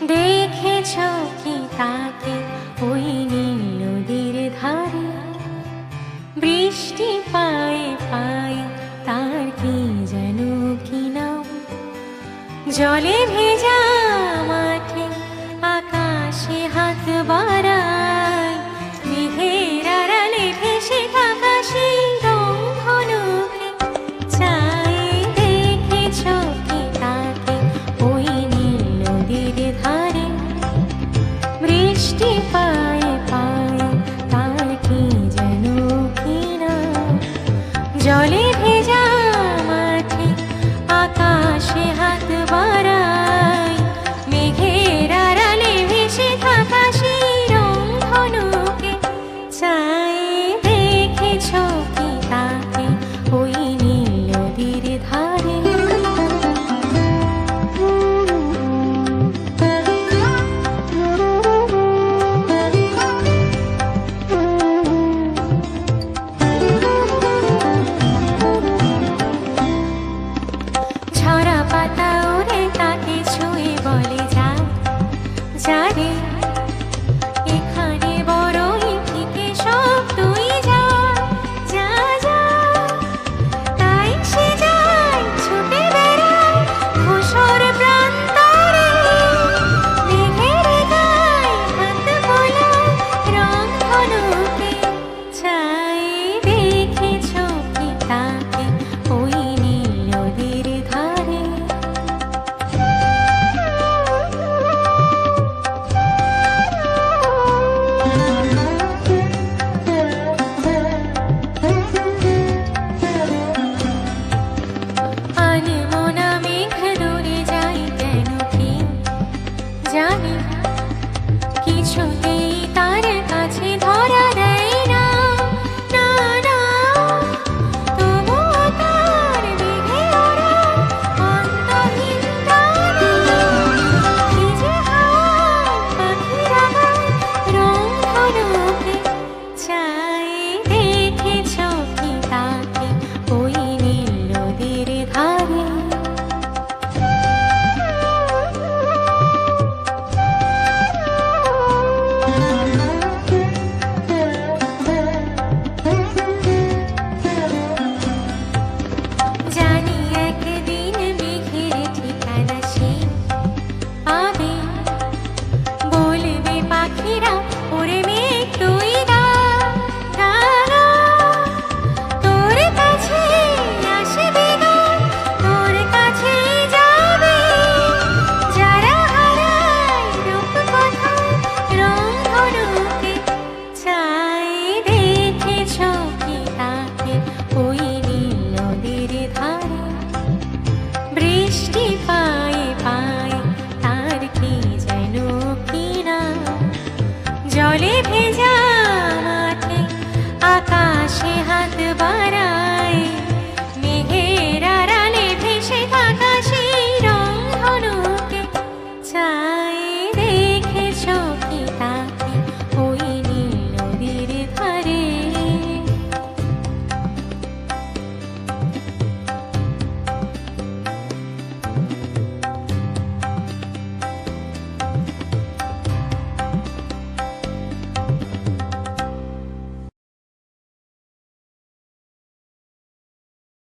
দেখেছ কি তাকে ওই নীল নদীর ধারে, বৃষ্টি পায়ে পায়ে তার কি যেন কি নাম। জলে ভেজা মাঠে আকাশে হাত বাড়ায়, মেঘের আড়ালে ভেসে থাকা সেই রংধনুকে চাই। দেখেছ কি তাকে ওই নীল নদীর ধারে, বৃষ্টি পায়ে পায়ে তার কি যেন কি নাম। জলে ভেজা মাঠে আকাশে হাত বাড়ায়, মেঘের আড়ালে ভেসে থাকা সেই রংধনুকে চাই। দেখেছ কি তাকে ওই নীল নদীর ধারে। ঝরা পাতা ওরে তাকে ছুঁয়ে বলে যা যারে, এখানে বড়ই থেকে সব তুই যা যা যা। তাই সে যায় ছুটে বেড়ায় ধূসর প্রান্তরে, মেঘের গায়ে হাত বোলায় রংধনুকে চাই। দেখেছ কি তাকে ওই নীল নদীর ধারে। আনমনা মেঘ দূরে যাই কেন কি জানি, কিছুতে